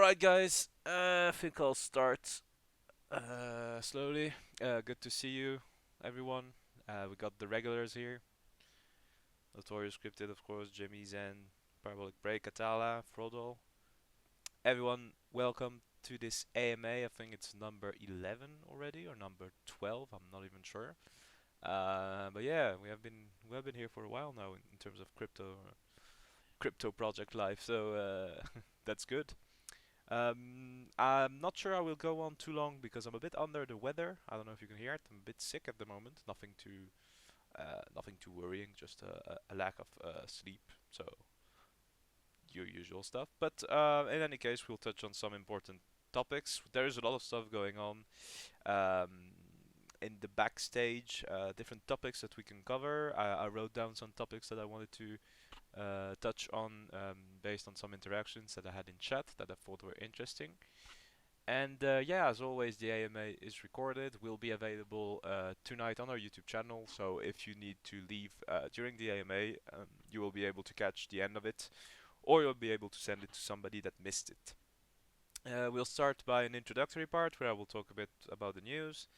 Alright, guys, I think I'll start slowly. Good to see you, everyone. We got the regulars here. Notorious Scripted, of course, Jimmy, Zen, Parabolic Break, Atala, Frodo. Everyone, welcome to this AMA. I think it's number 11 already, or number 12, I'm not even sure. But yeah, we have been here for a while now in terms of crypto project life, so that's good. I'm not sure I will go on too long because I'm a bit under the weather. I don't know if you can hear it. I'm a bit sick at the moment. Nothing too worrying. Just a lack of sleep. So your usual stuff. But in any case, we'll touch on some important topics. There is a lot of stuff going on um, in the backstage. Different topics that we can cover. I wrote down some topics that I wanted to touch on based on some interactions that I had in chat that I thought were interesting. And yeah, as always, the AMA is recorded, will be available tonight on our YouTube channel. So if you need to leave during the AMA, you will be able to catch the end of it, or you'll be able to send it to somebody that missed it. We'll start by an introductory part where I will talk a bit about the news,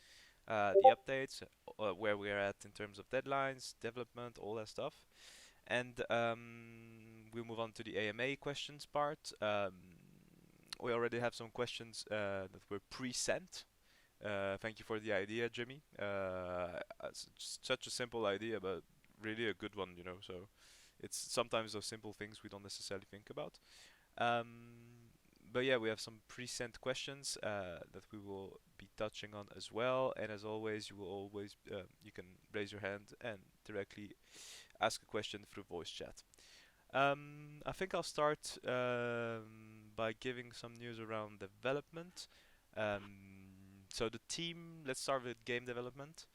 the updates, where we're at in terms of deadlines, development, all that stuff. And we'll move on to the AMA questions part. We already have some questions that were pre-sent. Thank you for the idea, Jimmy. It's such a simple idea, but really a good one, you know. So it's sometimes those simple things we don't necessarily think about. But yeah, we have some pre-sent questions that we will be touching on as well. And as always, you can raise your hand and directly ask a question through voice chat. I think I'll start by giving some news around development. So the team, let's start with game development.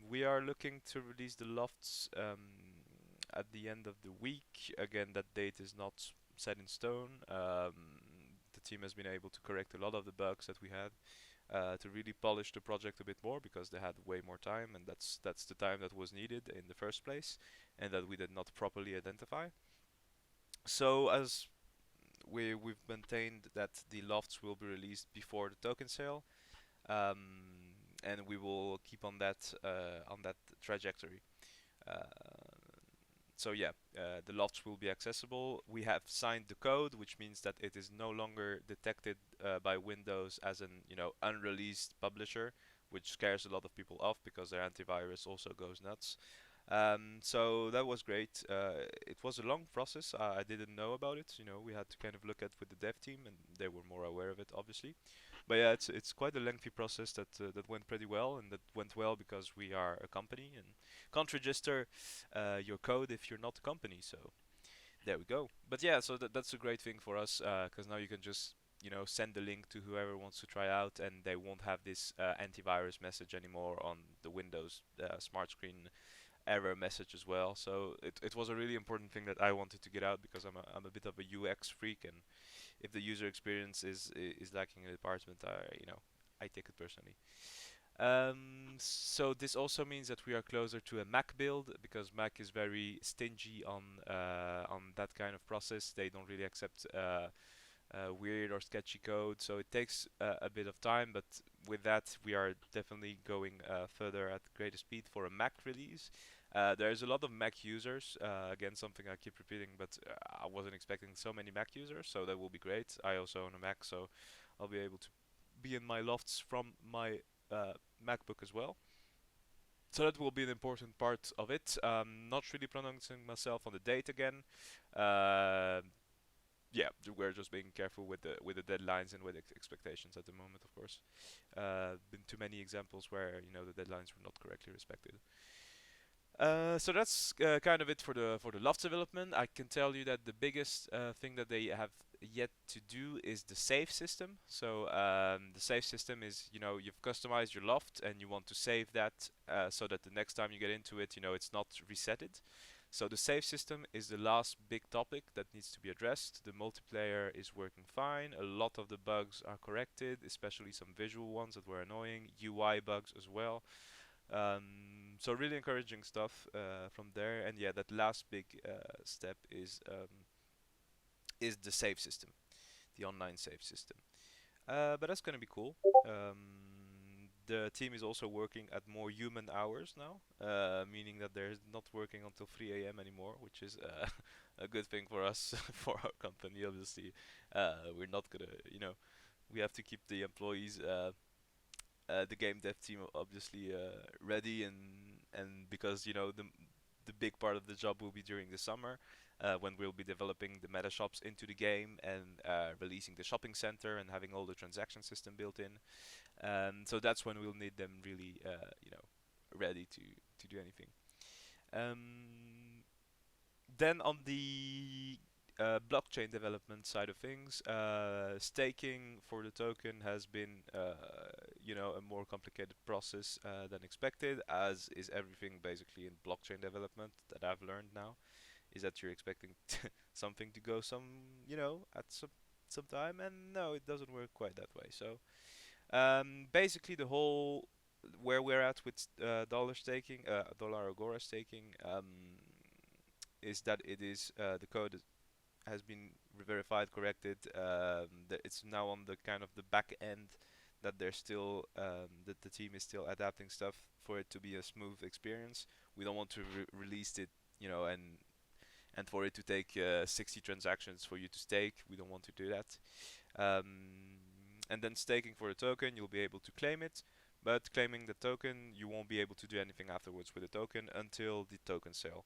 We are looking to release the lofts at the end of the week. Again, that date is not set in stone. The team has been able to correct a lot of the bugs that we had to really polish the project a bit more because they had way more time, and that's the time that was needed in the first place, and that we did not properly identify. So as we've maintained that the lofts will be released before the token sale, and we will keep on that trajectory. Uh, so yeah, the lofts will be accessible. We have signed the code, which means that it is no longer detected by Windows as an unreleased publisher, which scares a lot of people off because their antivirus also goes nuts. So that was great. It was a long process. I didn't know about it. We had to kind of look at with the dev team, and they were more aware of it, obviously. But yeah, it's quite a lengthy process that went pretty well, and that went well because we are a company and can't register your code if you're not a company. So there we go. But yeah, so that's a great thing for us because now you can just send the link to whoever wants to try out, and they won't have this antivirus message anymore on the Windows smart screen error message as well. So it was a really important thing that I wanted to get out because I'm a bit of a UX freak, and if the user experience is lacking in the department, I take it personally. So this also means that we are closer to a Mac build because Mac is very stingy on that kind of process. They don't really accept weird or sketchy code, so it takes a bit of time. But with that, we are definitely going further at greater speed for a Mac release. There's a lot of Mac users. Again, something I keep repeating, but I wasn't expecting so many Mac users, so that will be great. I also own a Mac, so I'll be able to be in my lofts from my MacBook as well. So that will be an important part of it. Not really pronouncing myself on the date again. Uh, yeah, we're just being careful with the deadlines and with expectations at the moment, of course. Been too many examples where the deadlines were not correctly respected. So that's kind of it for the loft development. I can tell you that the biggest thing that they have yet to do is the save system. So the save system is you've customized your loft and you want to save that so that the next time you get into it, it's not resetted. So the save system is the last big topic that needs to be addressed. The multiplayer is working fine. A lot of the bugs are corrected, especially some visual ones that were annoying, UI bugs as well. So really encouraging stuff from there. And yeah, that last big step is the save system. the online save system. But that's gonna be cool. The team is also working at more human hours now, meaning that they're not working until 3 a.m. anymore, which is a good thing for us, for our company. Obviously, we're not gonna, we have to keep the employees, the game dev team, obviously ready, and because the big part of the job will be during the summer, when we'll be developing the metashops into the game and releasing the shopping center and having all the transaction system built in. So that's when we'll need them really, ready to do anything. Um, then on the blockchain development side of things, staking for the token has been, a more complicated process than expected, as is everything basically in blockchain development that I've learned now. Is that you're expecting something to go at some time, and no, it doesn't work quite that way. So basically, the whole where we're at with dollar staking, dollar Agora staking, is that it is the code has been verified, corrected. That it's now on the kind of the back end, that they're still that the team is still adapting stuff for it to be a smooth experience. We don't want to release it, and for it to take 60 transactions for you to stake. We don't want to do that. And then staking for a token, you'll be able to claim it, but claiming the token, you won't be able to do anything afterwards with the token until the token sale.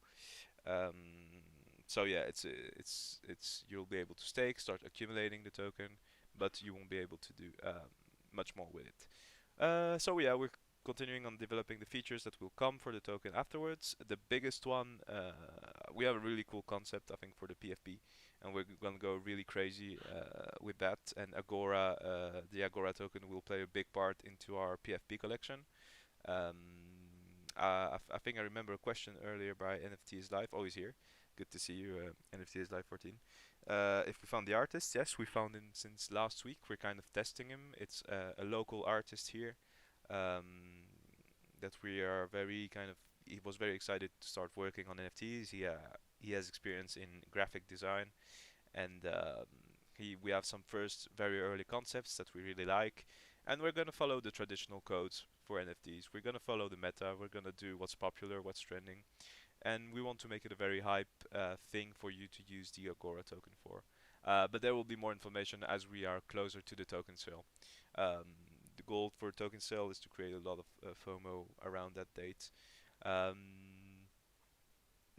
So yeah, it's you'll be able to stake, start accumulating the token, but you won't be able to do much more with it. So yeah, we're continuing on developing the features that will come for the token afterwards. The biggest one, we have a really cool concept, I think, for the PFP, and we're gonna go really crazy with that. And Agora, the Agora token will play a big part into our PFP collection. I think I remember a question earlier by NFT is Live. Oh, he's here. Good to see you, NFT is Live 14. If we found the artist, yes, we found him since last week. We're kind of testing him. It's a local artist here, um, that we are very kind of. He was very excited to start working on NFTs. He has experience in graphic design, and we have some first very early concepts that we really like, and we're gonna follow the traditional codes for NFTs. We're gonna follow the meta. We're gonna do what's popular, what's trending, and we want to make it a very hype thing for you to use the Agora token for. But there will be more information as we are closer to the token sale. The goal for token sale is to create a lot of FOMO around that date.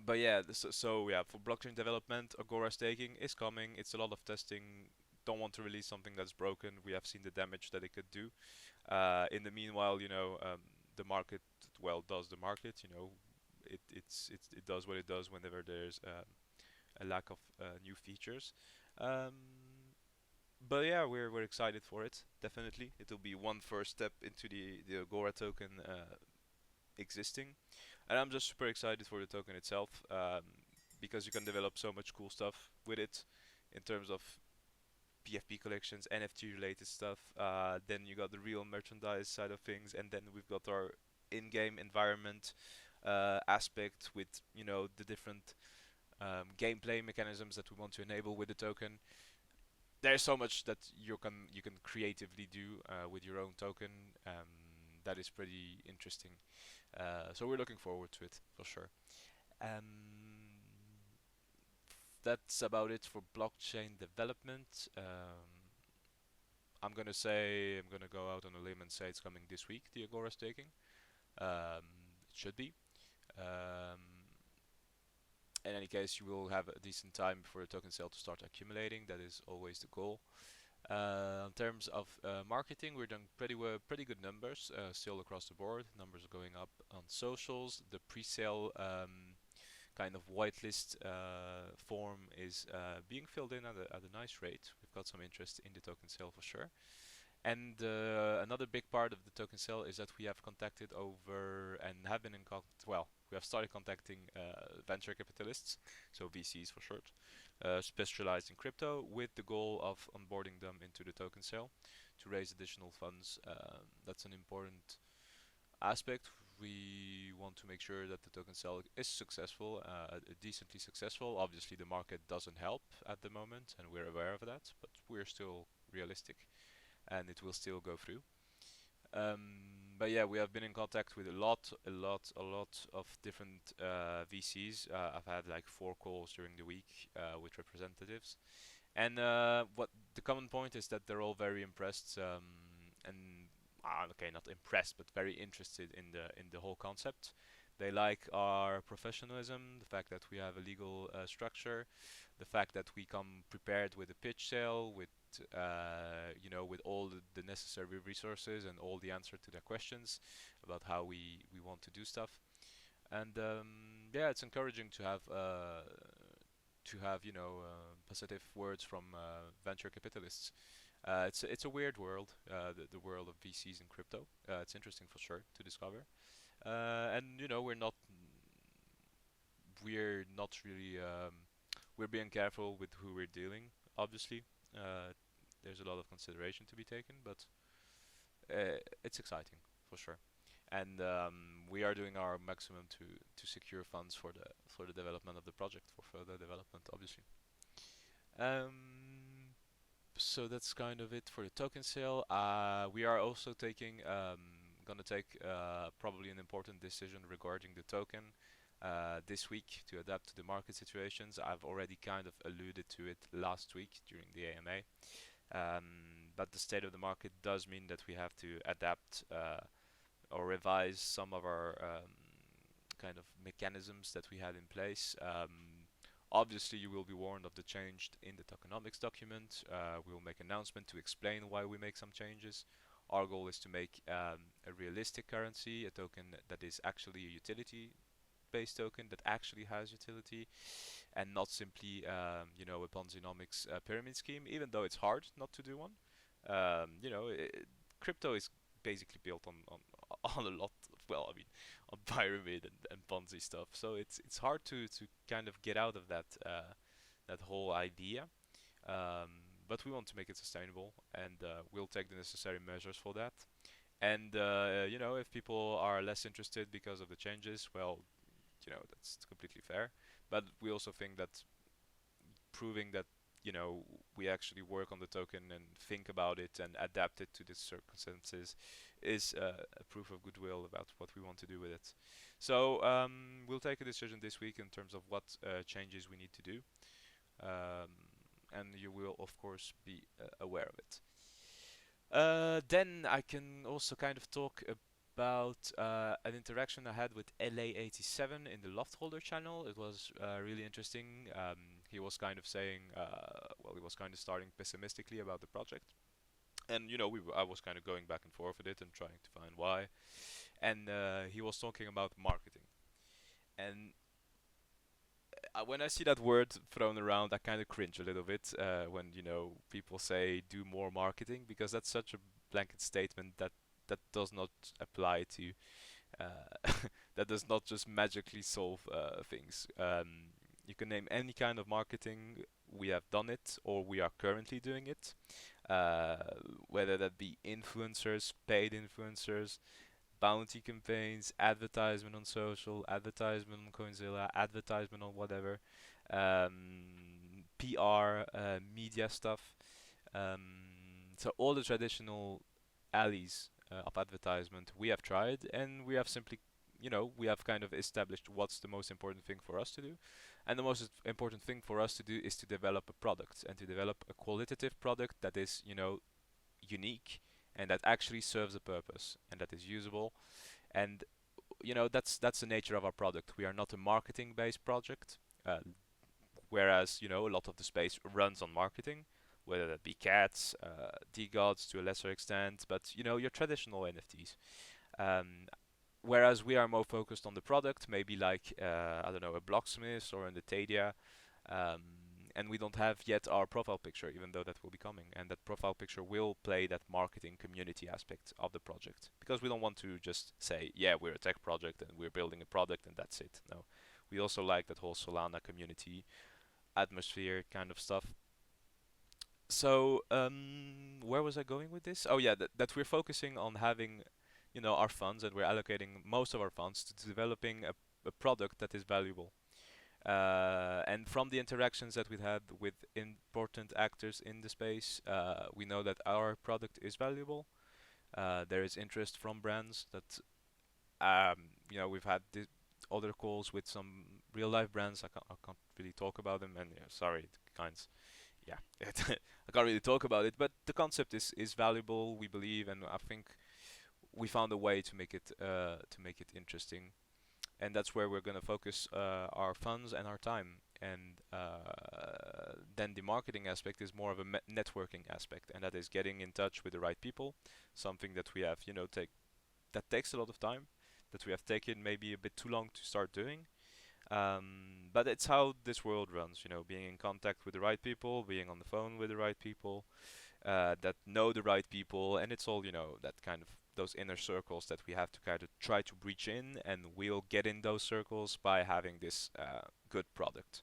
But yeah, so yeah, for blockchain development, Agora staking is coming. It's a lot of testing. Don't want to release something that's broken. We have seen the damage that it could do. In the meanwhile, the market, well, does the market. It does what it does whenever there's a lack of new features. Um, but yeah, we're excited for it. Definitely, it'll be one first step into the Agora token existing, and I'm just super excited for the token itself, because you can develop so much cool stuff with it in terms of PFP collections, NFT related stuff. Then you got the real merchandise side of things, and then we've got our in-game environment aspect with the different gameplay mechanisms that we want to enable with the token. There's so much that you can creatively do with your own token. That is pretty interesting. So we're looking forward to it for sure. That's about it for blockchain development. I'm gonna go out on a limb and say it's coming this week, the Agora staking. It should be. Um, in any case, you will have a decent time before the token sale to start accumulating. That is always the goal. In terms of marketing, we're doing pretty good numbers still across the board. Numbers are going up on socials. The pre-sale kind of whitelist form is being filled in at a nice rate. We've got some interest in the token sale for sure. And another big part of the token sale is that we have contacted over and have been in contact. Well, we have started contacting venture capitalists, so VCs for short, specialized in crypto, with the goal of onboarding them into the token sale to raise additional funds. That's an important aspect. we want to make sure that the token sale is successful, decently successful. Obviously, the market doesn't help at the moment, and we're aware of that, but we're still realistic, and it will still go through. But yeah, we have been in contact with a lot of different VCs. I've had like 4 calls during the week with representatives, and what the common point is that they're all very impressed, and okay, not impressed, but very interested in the whole concept. They like our professionalism, the fact that we have a legal structure, the fact that we come prepared with a pitch sale, with with all the necessary resources and all the answer to their questions about how we want to do stuff. And yeah, it's encouraging to have positive words from venture capitalists. It's a weird world, the world of VCs in crypto. It's interesting for sure to discover. And we're not really we're being careful with who we're dealing. Obviously, there's a lot of consideration to be taken, but it's exciting for sure. And we are doing our maximum to secure funds for the development of the project, for further development, obviously. Um, so that's kind of it for the token sale. We are also gonna take probably an important decision regarding the token this week to adapt to the market situations. I've already kind of alluded to it last week during the AMA. But the state of the market does mean that we have to adapt or revise some of our kind of mechanisms that we had in place. Obviously, you will be warned of the change in the tokenomics document. We will make an announcement to explain why we make some changes. Our goal is to make a realistic currency, a token that is actually a utility-based token that actually has utility, and not simply a Ponzinomics pyramid scheme. Even though it's hard not to do one, crypto is basically built on a lot. Well, I mean, on pyramid and Ponzi stuff. So it's hard to kind of get out of that whole idea. But we want to make it sustainable, and we'll take the necessary measures for that. And if people are less interested because of the changes, well, that's completely fair. But we also think that proving that we actually work on the token and think about it and adapt it to the circumstances is a proof of goodwill about what we want to do with it. So we'll take a decision this week in terms of what changes we need to do, um, and you will of course be aware of it. Then I can also kind of talk about an interaction I had with LA87 in the Loftholder channel. It was really interesting. He was kind of saying, well, he was kind of starting pessimistically about the project, and I was kind of going back and forth with it and trying to find why. And he was talking about marketing, and when I see that word thrown around, I kind of cringe a little bit when people say do more marketing, because that's such a blanket statement that does not apply to that does not just magically solve things. You can name any kind of marketing. We have done it, or we are currently doing it. Uh, Whether that be influencers, paid influencers, bounty campaigns, advertisement on social, advertisement on Coinzilla, advertisement on whatever, PR, media stuff. So all the traditional alleys of advertisement we have tried, and we have simply, we have kind of established what's the most important thing for us to do. And the most important thing for us to do is to develop a product, and to develop a qualitative product that is, unique, and that actually serves a purpose, and that is usable. And that's the nature of our product. We are not a marketing based project, whereas a lot of the space runs on marketing, whether that be cats, dgods to a lesser extent, but your traditional NFTs. um, Whereas we are more focused on the product, maybe like I don't know, a Blocksmith or in the Tadia. um, and we don't have yet our profile picture, even though that will be coming, and that profile picture will play that marketing community aspect of the project, because we don't want to just say, yeah, we're a tech project and we're building a product and that's it. No, we also like that whole Solana community atmosphere kind of stuff. So where was I going with this? Oh yeah, that we're focusing on having our funds, and we're allocating most of our funds to developing a product that is valuable. And from the interactions that we've had with important actors in the space, we know that our product is valuable. There is interest from brands that, we've had other calls with some real life brands. I can't really talk about them, and sorry, it kinds, yeah, I can't really talk about it. But the concept is valuable, we believe, and I think we found a way to make it interesting, and that's where we're going to focus our funds and our time. And then the marketing aspect is more of a networking aspect, and that is getting in touch with the right people. Something that we have, take that takes a lot of time, that we have taken maybe a bit too long to start doing. But it's how this world runs, being in contact with the right people, being on the phone with the right people, that know the right people, and it's all, that kind of those inner circles that we have to kind of try to breach in, and we'll get in those circles by having this good product.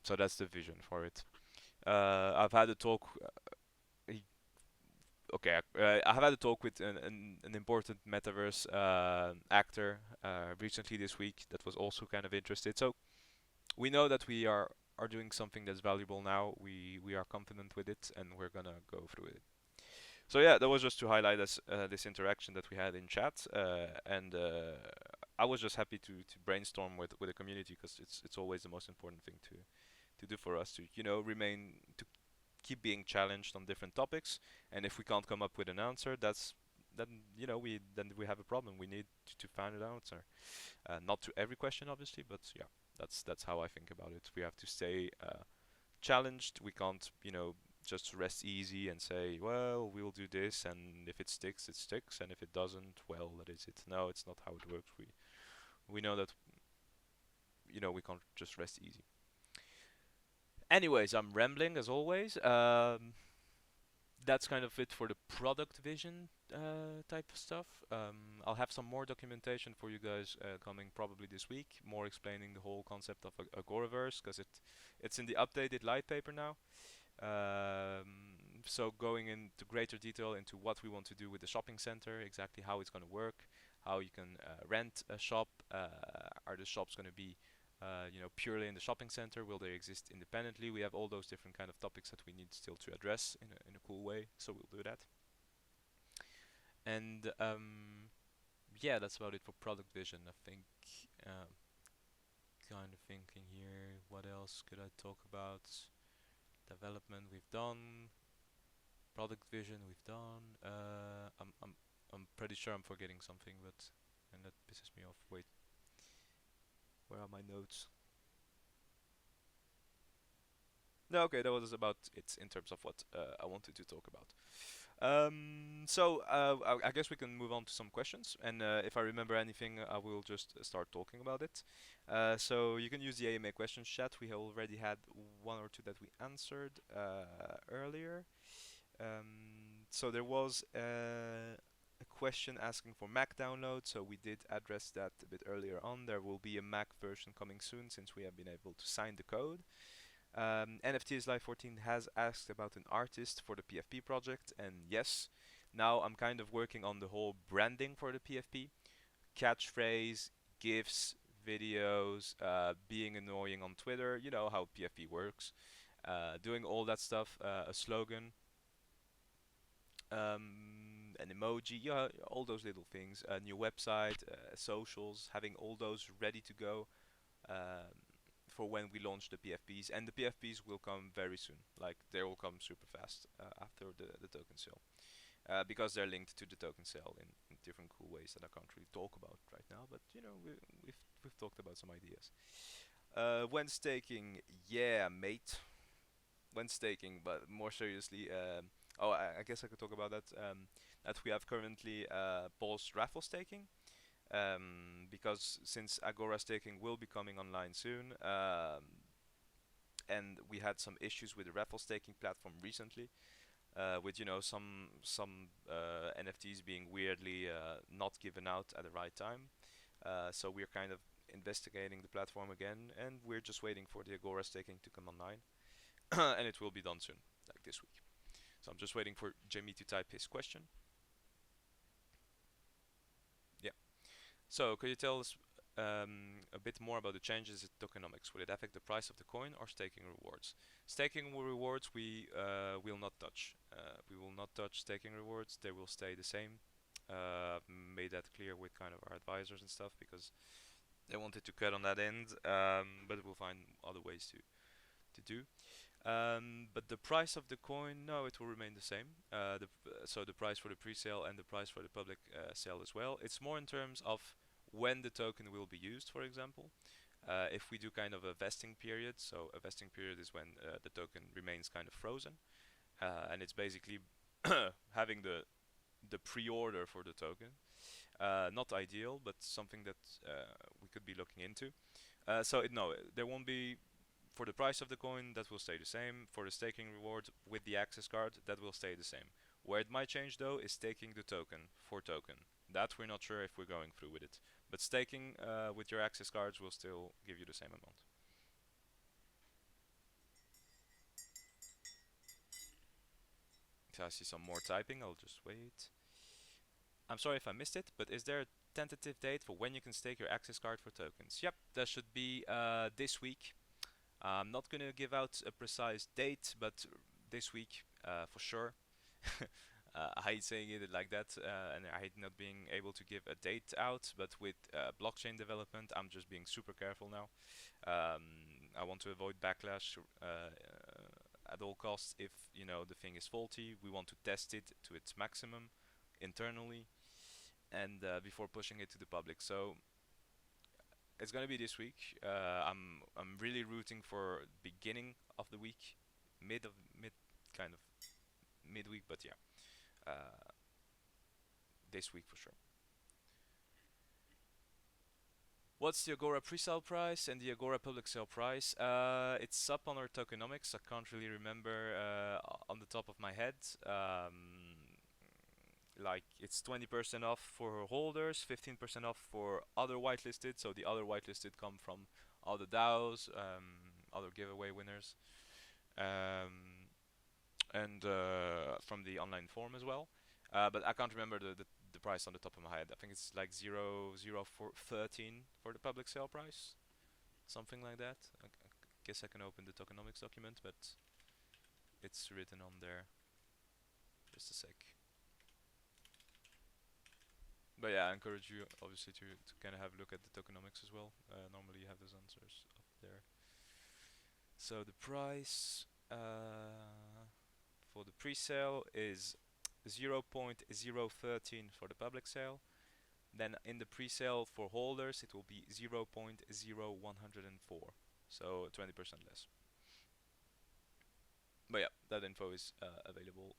So that's the vision for it. I've had a talk. Okay, I have had a talk with an important metaverse actor recently this week that was also kind of interested. So we know that we are doing something that's valuable now. We are confident with it, and we're gonna go through it. So yeah, that was just to highlight this interaction that we had in chat, and I was just happy to brainstorm with the community, because it's always the most important thing to do for us, to remain, to keep being challenged on different topics. And if we can't come up with an answer, then we have a problem. We need to find an answer. Not to every question, obviously, but yeah, that's how I think about it. We have to stay challenged. We can't, just rest easy and say, well, we'll do this, and if it sticks, it sticks, and if it doesn't, well, that is it. No, it's not how it works. We know that, we can't just rest easy. Anyways, I'm rambling as always. That's kind of it for the product vision type of stuff. I'll have some more documentation for you guys coming probably this week, more explaining the whole concept of Agoraverse, because it's in the updated light paper now. So going into greater detail into what we want to do with the shopping center, exactly how it's going to work, how you can rent a shop. Are the shops going to be purely in the shopping center? Will they exist independently? We have all those different kind of topics that we need still to address in a cool way. So we'll do that. And yeah, that's about it for product vision. I think. Kind of thinking here, what else could I talk about? Development we've done. Product vision we've done. I'm pretty sure I'm forgetting something, and that pisses me off. Wait, where are my notes? No, okay, that was about it in terms of what I wanted to talk about. I guess we can move on to some questions, and if I remember anything, I will just start talking about it. So you can use the AMA questions chat. We already had one or two that we answered earlier. So there was a question asking for Mac download, so we did address that a bit earlier on. There will be a Mac version coming soon, since we have been able to sign the code. NFTs Live 14 has asked about an artist for the PFP project, and yes, now I'm kind of working on the whole branding for the PFP. Catchphrase, GIFs, videos, being annoying on Twitter, you know how PFP works. Doing all that stuff, a slogan, an emoji, yeah, all those little things. A new website, socials, having all those ready to go. For when we launch the PFPs, and the PFPs will come very soon. Like, they will come super fast after the token sale, because they're linked to the token sale in different cool ways that I can't really talk about right now. But we've talked about some ideas. When staking, yeah, mate. When staking, but more seriously, oh, I guess I could talk about that. That we have currently paused raffle staking, because since Agora staking will be coming online soon, and we had some issues with the raffle staking platform recently, with some NFTs being weirdly not given out at the right time. So we're kind of investigating the platform again, and we're just waiting for the Agora staking to come online, and it will be done soon, like this week. So I'm just waiting for Jamie to type his question. So, could you tell us a bit more about the changes in tokenomics? Will it affect the price of the coin or staking rewards? Staking rewards we will not touch. We will not touch staking rewards. They will stay the same. Made that clear with kind of our advisors and stuff because they wanted to cut on that end, but we'll find other ways to do. But the price of the coin, no, it will remain the same. So the price for the pre-sale and the price for the public sale as well. It's more in terms of when the token will be used, for example. If we do kind of a vesting period, so a vesting period is when the token remains kind of frozen, and it's basically having the pre-order for the token. Not ideal, but something that we could be looking into. No, there won't be for the price of the coin, that will stay the same. For the staking reward with the access card, that will stay the same. Where it might change though is staking the token for token. That we're not sure if we're going through with it. But staking with your access cards will still give you the same amount. So I see some more typing, I'll just wait. I'm sorry if I missed it, but is there a tentative date for when you can stake your access card for tokens? Yep, that should be this week. I'm not gonna give out a precise date, but this week for sure. I hate saying it like that, and I hate not being able to give a date out. But with blockchain development, I'm just being super careful now. I want to avoid backlash at all costs. If the thing is faulty, we want to test it to its maximum internally, and before pushing it to the public. So it's gonna be this week. I'm really rooting for beginning of the week, mid kind of midweek, but yeah, uh, this week for sure. What's the Agora pre-sale price and the Agora public sale price? It's up on our tokenomics. I can't really remember on the top of my head. Like it's 20% off for holders, 15% off for other whitelisted. So the other whitelisted come from other DAOs, other giveaway winners, um, and from the online forum as well. But I can't remember the price on the top of my head. I think it's like 0.013 for the public sale price, something like that. I guess I can open the tokenomics document, but it's written on there. Just a sec. But yeah, I encourage you obviously to kind of have a look at the tokenomics as well. Normally you have those answers up there. So the price for the pre-sale is 0.013 for the public sale. Then in the pre-sale for holders it will be 0.0104, so 20% less. But yeah, that info is available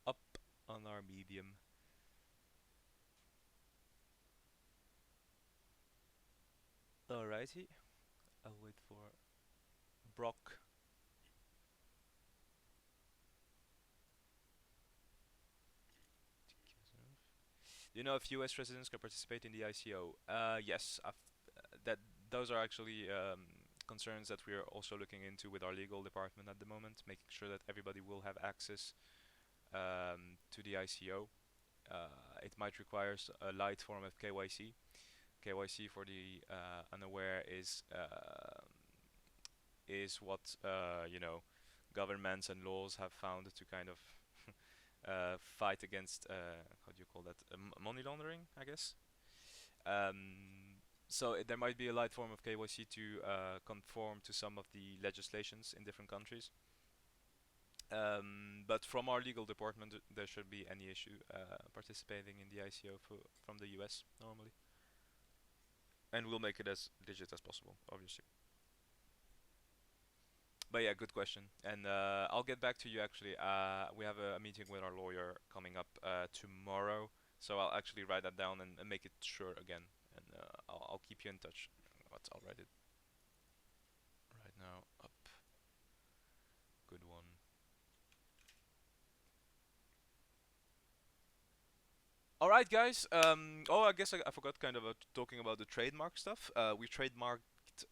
up on our Medium. Alrighty, I'll wait for Brock. Do you know if US residents can participate in the ICO? Yes, that those are actually concerns that we are also looking into with our legal department at the moment, making sure that everybody will have access to the ICO. It might require a light form of KYC. KYC for the unaware is what governments and laws have found to kind of fight against how do you call that money laundering, I guess. So there might be a light form of KYC to conform to some of the legislations in different countries. But from our legal department, there should be any issue participating in the ICO from the US normally. And we'll make it as legit as possible, obviously. But yeah, good question. And I'll get back to you actually. We have a meeting with our lawyer coming up tomorrow, so I'll actually write that down and make it sure again. And I'll keep you in touch. I'll write it right now up. Good one. All right, guys. I guess I forgot kind of talking about the trademark stuff. We trademarked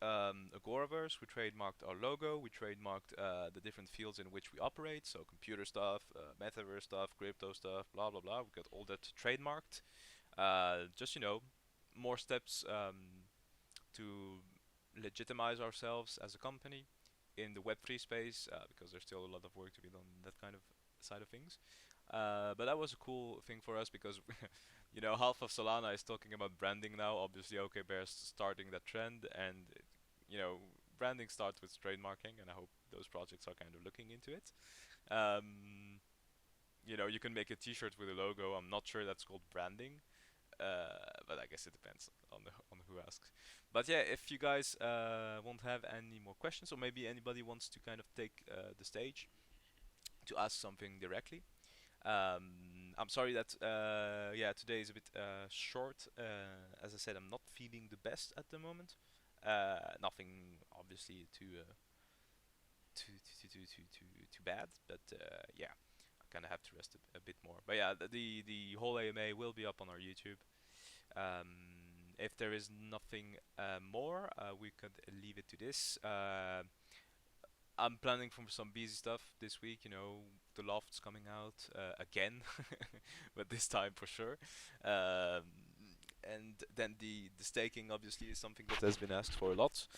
Agoraverse. We trademarked our logo. We trademarked the different fields in which we operate. So computer stuff, Metaverse stuff, crypto stuff, blah blah blah. We got all that trademarked. Just more steps to legitimize ourselves as a company in the Web3 space, because there's still a lot of work to be done in that kind of side of things. But that was a cool thing for us because half of Solana is talking about branding now. Obviously, OK Bear's starting that trend, and you know branding starts with trademarking, and I hope those projects are kind of looking into it. Um, you can make a T-shirt with a logo. I'm not sure that's called branding, but I guess it depends on who asks. But yeah, if you guys won't have any more questions, or maybe anybody wants to kind of take the stage to ask something directly. I'm sorry that yeah, today is a bit short. As I said, I'm not feeling the best at the moment. Nothing obviously too bad, but yeah, I kind of have to rest a bit more. But yeah, the whole AMA will be up on our YouTube. If there is nothing more, we could leave it to this. I'm planning for some busy stuff this week. The loft's coming out again, but this time for sure. Um, and then the staking obviously is something that has been asked for a lot.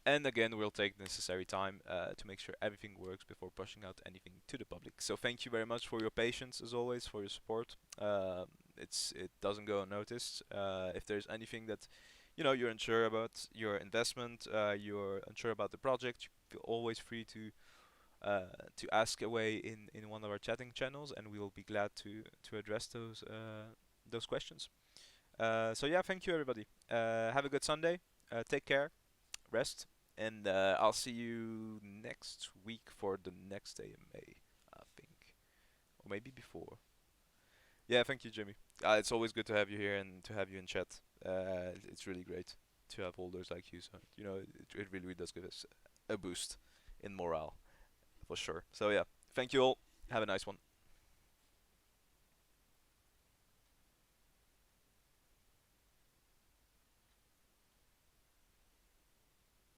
And again, we'll take the necessary time to make sure everything works before pushing out anything to the public. So thank you very much for your patience, as always, for your support. It doesn't go unnoticed. If there's anything that you're unsure about your investment, you're unsure about the project, you feel always free to ask away in one of our chatting channels, and we will be glad to address those questions. So yeah, thank you everybody. Have a good Sunday. Take care, rest, and I'll see you next week for the next AMA, I think, or maybe before. Yeah, thank you, Jimmy. It's always good to have you here and to have you in chat. It's really great to have holders like you. So it really does give us a boost in morale for sure. So yeah, thank you all. Have a nice one.